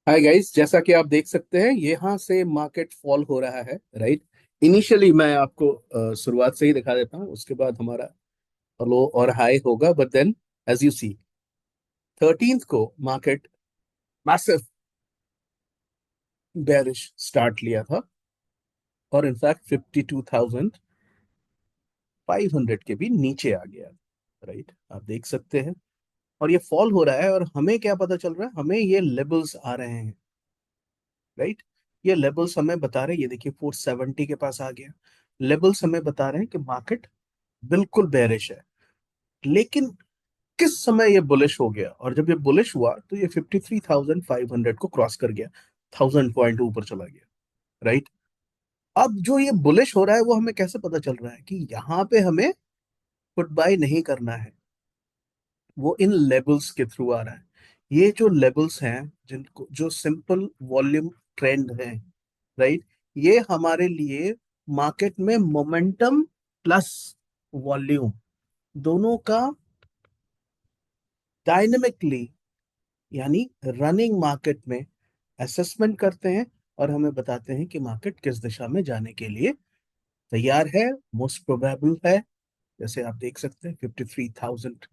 Hi guys, जैसा कि आप देख सकते हैं यहाँ से मार्केट फॉल हो रहा है। राइट। इनिशियली मैं आपको शुरुआत से ही दिखा देता हूँ, उसके बाद हमारा लो और हाई होगा। But then as you see 13th को मार्केट मैसिव बेरिश स्टार्ट लिया था और इनफैक्ट 52,500 के भी नीचे आ गया। राइट, आप देख सकते हैं। और ये फॉल हो रहा है और हमें क्या पता चल रहा है, हमें ये लेवल्स आ रहे हैं। राइट, ये लेवल्स हमें बता रहे हैं, ये देखिए 470 के पास आ गया। लेवल्स हमें बता रहे हैं कि मार्केट बिल्कुल बेरिश है। लेकिन किस समय ये बुलिश हो गया, और जब ये बुलिश हुआ तो ये 53,500 को क्रॉस कर गया, 1000 पॉइंट ऊपर चला गया। राइट। अब जो ये बुलिश हो रहा है वो हमें कैसे पता चल रहा है कि यहाँ पे हमें पुट बाय नहीं करना है। वो इन लेवल्स के थ्रू आ रहा है। ये जो लेवल्स हैं, जिनको जो सिंपल वॉल्यूम ट्रेंड है, राइट, ये हमारे लिए मार्केट में मोमेंटम प्लस वॉल्यूम दोनों का डायनेमिकली, यानी रनिंग मार्केट में असेसमेंट करते हैं और हमें बताते हैं कि मार्केट किस दिशा में जाने के लिए तैयार है, मोस्ट प्रोबेबल है। जैसे आप देख सकते हैं 53,000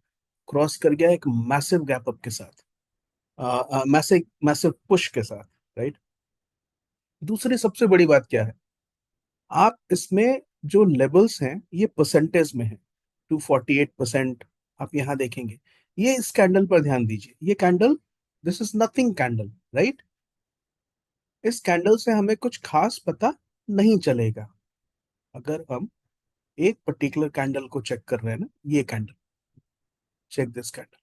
क्रॉस कर गया एक मैसिव गैप अप के साथ, मैसिव मैसिव पुश के साथ। राइट। दूसरी सबसे बड़ी बात क्या है, आप इसमें जो लेवल्स हैं ये परसेंटेज में है। 248%। आप यहाँ देखेंगे, ये इस कैंडल पर ध्यान दीजिए, ये candle, this is nothing candle. Right. इस कैंडल से हमें कुछ खास पता नहीं चलेगा। अगर हम एक पर्टिकुलर कैंडल को चेक कर रहे हैं ना, ये कैंडल, चेक दिस कैंडल,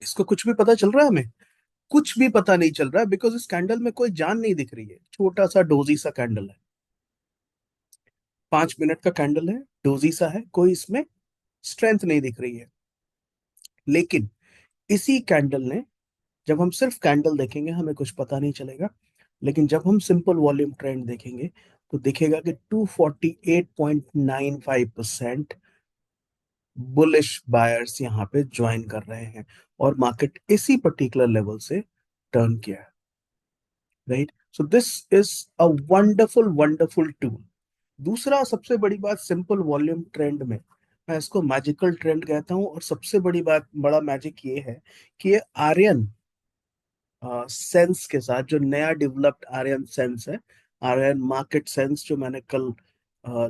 इसको कुछ भी पता चल रहा है हमें? कुछ भी पता नहीं चल रहा है, बिकॉज इस कैंडल में कोई जान नहीं दिख रही है। छोटा सा डोजी सा कैंडल है, 5 मिनट का कैंडल है, डोजी सा है, कोई इसमें स्ट्रेंथ नहीं दिख रही है। लेकिन इसी कैंडल ने, जब हम सिर्फ कैंडल देखेंगे हमें कुछ पता नहीं चलेगा, लेकिन जब हम सिंपल वॉल्यूम ट्रेंड देखेंगे तो दिखेगा कि 248.95% बुलिश बायर्स यहाँ पे ज्वाइन कर रहे हैं और मार्केट इसी पर्टिकुलर लेवल से टर्न किया है। Right, so this is a wonderful wonderful tool. दूसरा सबसे बड़ी बात, सिंपल वॉल्यूम ट्रेंड में मैं इसको मैजिकल ट्रेंड कहता हूँ, और सबसे बड़ी बात, बड़ा मैजिक ये है कि ये आर्यन सेंस के साथ, जो नया डेवलप्ड आर्यन सेंस है, आर्यन मार्केट सेंस, जो मैंने कल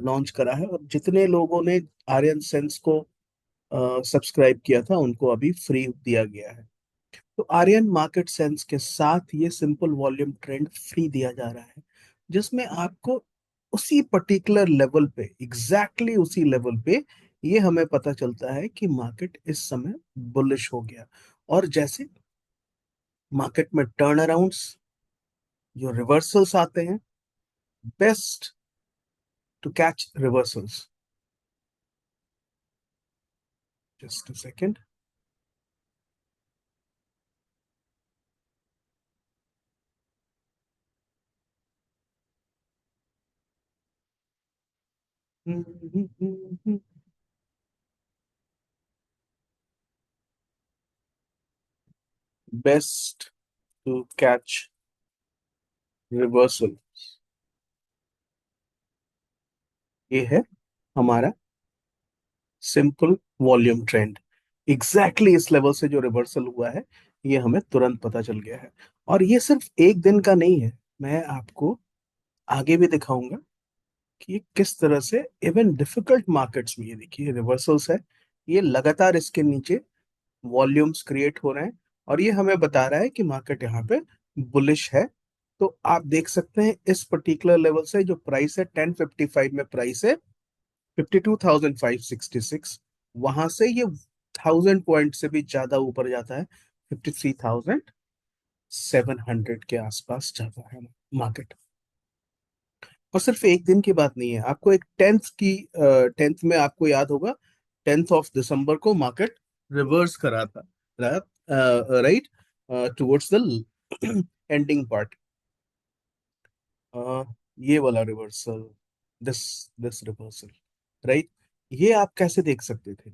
लॉन्च करा है, और जितने लोगों ने आर्यन सेंस को सब्सक्राइब किया था उनको अभी फ्री दिया गया है। तो आर्यन मार्केट सेंस के साथ ये सिंपल वॉल्यूम ट्रेंड फ्री दिया जा रहा है, जिसमें आपको उसी पर्टिकुलर लेवल पे, एग्जैक्टली उसी लेवल पे, ये हमें पता चलता है कि मार्केट इस समय बुलिश हो गया। और जैसे मार्केट में टर्न अराउंड्स, जो रिवर्सल्स आते हैं, best to catch reversals, just a second. Best to catch reversal, ये है हमारा सिंपल वॉल्यूम ट्रेंड। एग्जैक्टली इस लेवल से जो रिवर्सल हुआ है, ये हमें तुरंत पता चल गया है। और ये सिर्फ एक दिन का नहीं है, मैं आपको आगे भी दिखाऊंगा कि ये किस तरह से इवन डिफिकल्ट मार्केट्स में, ये देखिए रिवर्सल्स है, ये लगातार इसके नीचे वॉल्यूम्स क्रिएट हो रहे हैं, और ये हमें बता रहा है कि मार्केट यहाँ पे बुलिश है। तो आप देख सकते हैं इस पर्टिकुलर लेवल से जो प्राइस है 1055 में, प्राइस है 52,566, वहां से ये 1000 पॉइंट से भी ज्यादा ऊपर जाता है, 53,700 के आसपास जाता है मार्केट। और सिर्फ एक दिन की बात नहीं है, आपको एक 10th में आपको याद होगा, 10th ऑफ दिसंबर को मार्केट रिवर्स करा था, right, towards the ending part, ये वाला reversal, this this reversal. Right, ये आप कैसे देख सकते थे?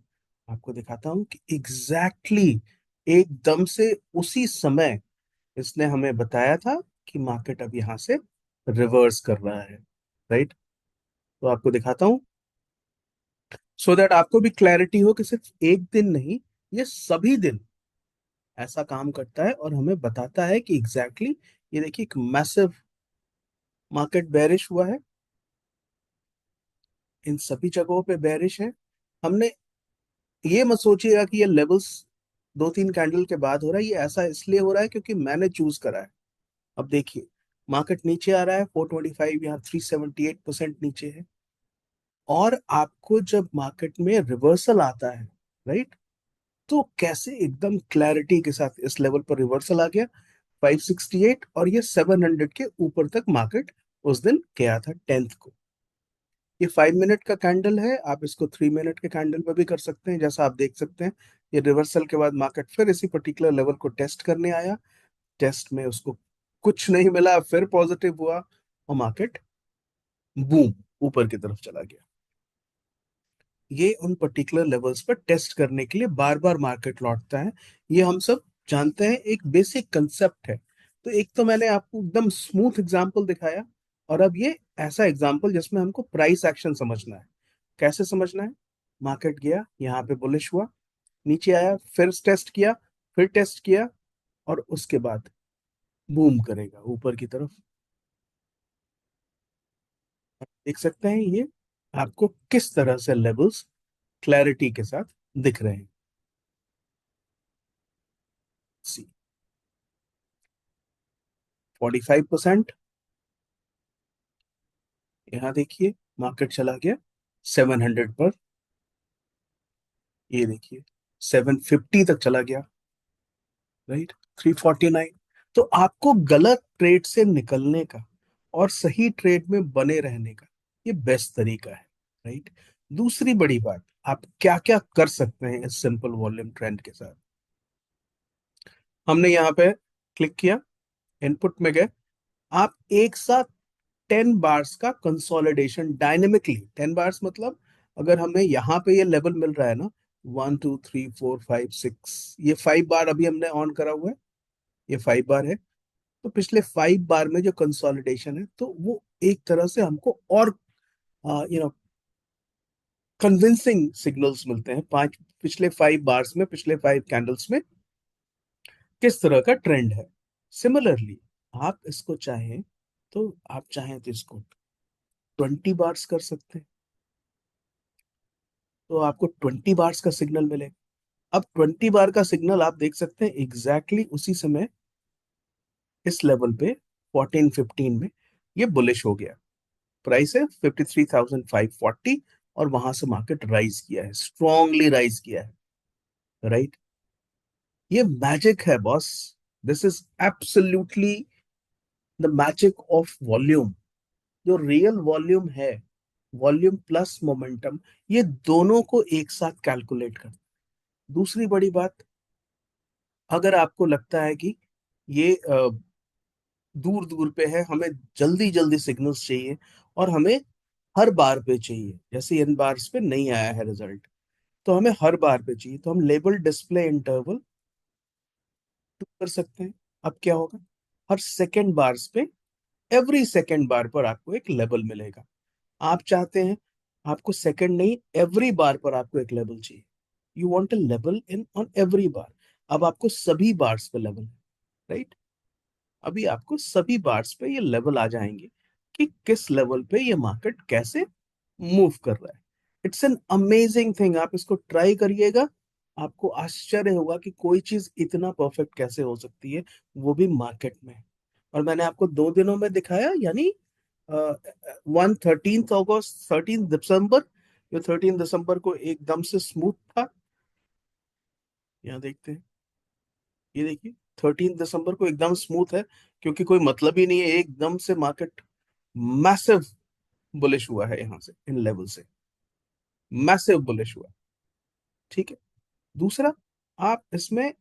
आपको दिखाता हूं कि एग्जैक्टली एकदम से उसी समय इसने हमें बताया था कि मार्केट अब यहाँ से रिवर्स कर रहा है, राइट। तो आपको दिखाता हूँ, सो दैट आपको भी क्लैरिटी हो कि सिर्फ एक दिन नहीं, ये सभी दिन ऐसा काम करता है और हमें बताता है कि एग्जैक्टली ये देखिए एक मैसिव मार्केट बेरिश हुआ है, इन सभी जगहों पे बेरिश है। हमने ये मत सोचिएगा कि ये लेवल्स 2-3 कैंडल के बाद हो रहा है, ये ऐसा इसलिए हो रहा है क्योंकि मैंने चूज करा है। अब देखिए, मार्केट नीचे आ रहा है 425, यहाँ 378% नीचे है। और आपको जब मार्केट में रिवर्सल आता है, राइट, तो कैसे एकदम क्लैरिटी के साथ इस लेवल पर रिवर्सल आ गया 568, और ये 700 के ऊपर तक मार्केट उस दिन गया था 10th को। ये 5 मिनट का कैंडल है, आप इसको 3 मिनट के कैंडल पर भी कर सकते हैं। जैसा आप देख सकते हैं, ये रिवर्सल के बाद मार्केट फिर इसी पर्टिकुलर लेवल को टेस्ट करने आया, टेस्ट में उसको कुछ नहीं मिला, फिर पॉजिटिव हुआ और मार्केट बूम ऊपर की तरफ चला गया। ये उन पर्टिकुलर लेवल्स पर टेस्ट करने के लिए बार बार मार्केट लौटता है, ये हम सब जानते हैं, एक बेसिक कंसेप्ट है। तो एक तो मैंने आपको एकदम स्मूथ एग्जांपल दिखाया, और अब ये ऐसा एग्जांपल जिसमें हमको प्राइस एक्शन समझना है। कैसे समझना है? मार्केट गया यहाँ पे बुलिश हुआ, नीचे आया, फिर टेस्ट किया, फिर टेस्ट किया, और उसके बाद बूम करेगा ऊपर की तरफ। देख सकते हैं ये आपको किस तरह से लेवल्स क्लैरिटी के साथ दिख रहे हैं। सी 45%, यहाँ देखिए मार्केट चला गया 700 पर, ये देखिए 750 तक चला गया, राइट, 349। तो आपको गलत ट्रेड से निकलने का और सही ट्रेड में बने रहने का ये बेस्ट तरीका है, राइट। दूसरी बड़ी बात, आप क्या क्या कर सकते हैं इस सिंपल वॉल्यूम ट्रेंड के साथ। हमने यहाँ पे क्लिक किया, इनपुट में गए, आप एक साथ 10 बार्स का कंसोलिडेशन डायनेमिकली, 10 बार्स मतलब अगर हमें यहाँ पे ये लेवल मिल रहा है ना, 1 2 3 4 5 6, ये 5 बार अभी हमने ऑन करा हुआ है, ये 5 बार है। तो पिछले 5 बार में जो कंसोलिडेशन है, तो वो एक तरह से हमको और यू नो कन्विंसिंग सिग्नल्स मिलते हैं, पांच पिछले 5 बार्स में, पिछले 5 कैंडल्स में किस तरह का ट्रेंड है। सिमिलरली आप इसको चाहें तो, आप चाहें तो इसको 20 बार्स कर सकते हैं, तो आपको 20 बार्स का सिग्नल मिलेगा। अब 20 बार का सिग्नल आप देख सकते हैं एग्जैक्टली उसी समय इस लेवल पे 1415 में ये बुलिश हो गया, प्राइस है 53,540, और वहां से मार्केट राइज किया है, स्ट्रांगली राइज किया है, राइट। ये मैजिक है boss, this is absolutely the magic of volume. जो रियल वॉल्यूम है, वॉल्यूम प्लस मोमेंटम, ये दोनों को एक साथ कैलकुलेट कर। दूसरी बड़ी बात, अगर आपको लगता है कि ये दूर दूर पे है, हमें जल्दी जल्दी सिग्नल्स चाहिए और हमें हर बार पे चाहिए, जैसे इन बार्स पे नहीं आया है रिजल्ट, तो हमें हर बार पे चाहिए, तो हम लेबल डिस्प्ले इंटरवल कर सकते हैं। अब क्या होगा, हर सेकेंड बार्स पे, एवरी सेकेंड बार पर आपको एक लेवल मिलेगा। आप चाहते हैं आपको सेकंड नहीं, एवरी बार पर आपको एक लेवल चाहिए, you want a level in on every bar. अब आपको सभी बार्स पे लेवल है, राइट। अभी आपको सभी बार्स पे ये लेवल आ जाएंगे कि किस लेवल पे ये मार्केट कैसे मूव कर रहा है। इट्स एन अमेजिंग थिंग, आप इसको ट्राई करिएगा, आपको आश्चर्य होगा कि कोई चीज इतना परफेक्ट कैसे हो सकती है, वो भी मार्केट में। और मैंने आपको 2 दिनों में दिखाया, यानी 13 अगस्त, 13 दिसंबर, जो 13 दिसंबर को एकदम से स्मूथ था। यहाँ देखते हैं, ये देखिए 13 दिसंबर को एकदम स्मूथ है, क्योंकि कोई मतलब ही नहीं है, एकदम से मार्केट मैसिव बुलिश हुआ है यहाँ से, इन लेवल से मैसिव बुलिश हुआ, ठीक है। दूसरा, आप इसमें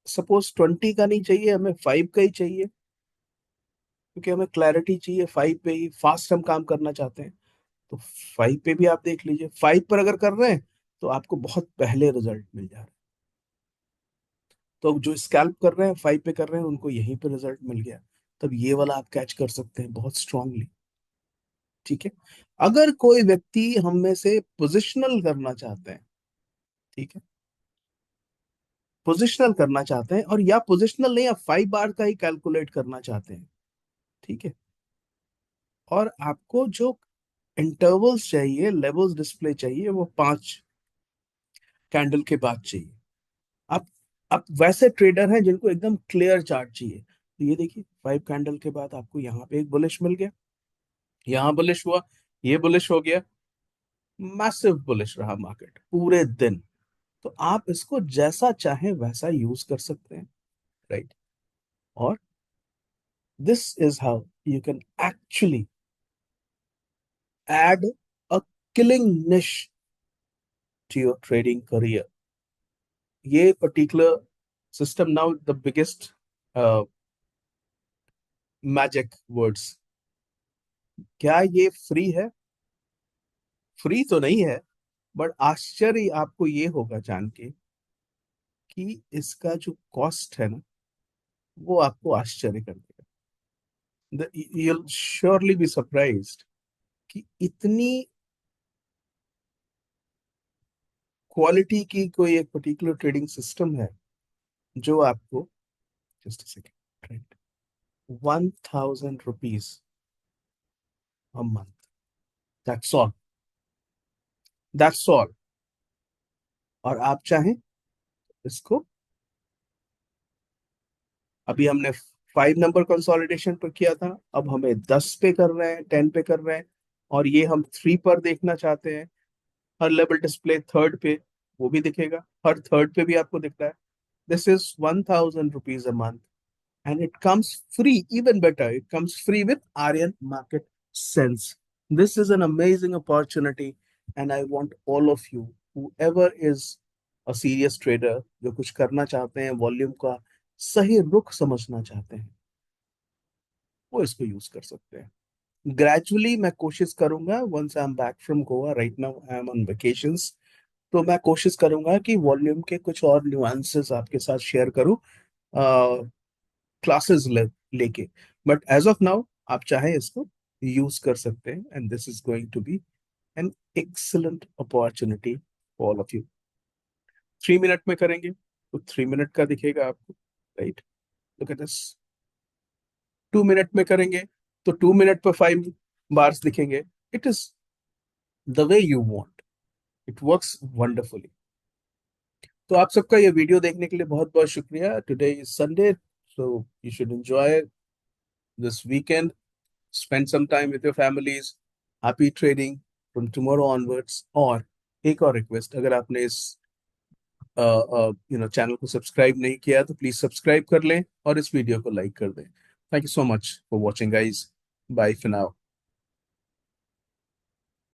सपोज 20 का नहीं चाहिए, हमें 5 का ही चाहिए, क्योंकि हमें क्लैरिटी चाहिए, 5 पे ही फास्ट हम काम करना चाहते हैं। तो 5 पे भी आप देख लीजिए, 5 पर अगर कर रहे हैं तो आपको बहुत पहले रिजल्ट मिल जा रहा है। तो जो स्कैल्प कर रहे हैं 5 पे कर रहे हैं उनको यहीं पे रिजल्ट मिल गया। तब ये वाला आप कैच कर सकते हैं बहुत स्ट्रांगली। ठीक है। अगर कोई व्यक्ति हम में से पोजिशनल करना चाहते हैं, ठीक है, पोजिशनल करना चाहते हैं, और या पोजिशनल नहीं, आप 5 बार का ही कैलकुलेट करना चाहते हैं, ठीक है, और आपको जो इंटरवल्स चाहिए, लेवल्स डिस्प्ले चाहिए, वो 5 कैंडल के बाद चाहिए। आप आप वैसे ट्रेडर हैं जिनको एकदम क्लियर चार्ट चाहिए, तो ये देखिए 5 कैंडल के बाद आपको यहाँ पे एक बुलिश मिल गया, यहाँ बुलिश हुआ, ये बुलिश हो गया, मैसिव बुलिश रहा मार्केट पूरे दिन। तो आप इसको जैसा चाहें वैसा यूज कर सकते हैं, राइट। और this is how you can actually add a killing niche to your trading career. ये particular system, now the biggest magic words, क्या ये फ्री है? फ्री तो नहीं है, बट आश्चर्य आपको ये होगा जान के कि इसका जो कॉस्ट है ना, वो आपको आश्चर्य कर देगा। you'll surely be surprised कि इतनी क्वालिटी की कोई एक पर्टिकुलर ट्रेडिंग सिस्टम है जो आपको, just second, 1000 rupees a month, that's all, that's all. और आप चाहें इसको, अभी हमने 5 नंबर कंसोलिडेशन पर किया था, अब हमें 10 पे कर रहे हैं, 10 पे कर रहे हैं, और ये हम 3 पर देखना चाहते हैं। हर लेवल डिस्प्ले थर्ड पे, वो भी दिखेगा, हर थर्ड पे भी आपको दिख रहा है। This is 1000 rupees a month, and it comes free. Even better, it comes free with Aryan Market Sense. This is an amazing opportunity, and I want all of you, whoever is a serious trader, जो कुछ करना चाहते हैं, volume का सही रुख समझना चाहते हैं, वो इसको यूज कर सकते हैं। ग्रेजुअली मैं कोशिश करूंगा, once I am back from Goa, right now I am on vacations, तो मैं कोशिश करूंगा कि वॉल्यूम के कुछ और न्यूएंसेस आपके साथ शेयर करूं, क्लासेस लेके। बट एज ऑफ नाउ आप चाहें इसको यूज कर सकते हैं, and this is going to be an excellent opportunity for all of you. 3 minute में करेंगे तो 3 मिनट का दिखेगा आपको, right. Look at this. 2 minute में करेंगे तो 2 मिनट पर 5 बार्स दिखेंगे। It is the way you want, it works wonderfully. तो आप सबका ये वीडियो देखने के लिए बहुत बहुत शुक्रिया। Today is Sunday, so you should enjoy this weekend, spend some time with your families, happy trading from tomorrow onwards। और एक और रिक्वेस्ट, अगर आपने इस चैनल को सब्सक्राइब नहीं किया तो प्लीज सब्सक्राइब कर लें और इस वीडियो को लाइक कर दें। Thank you so much for watching guys, bye for now.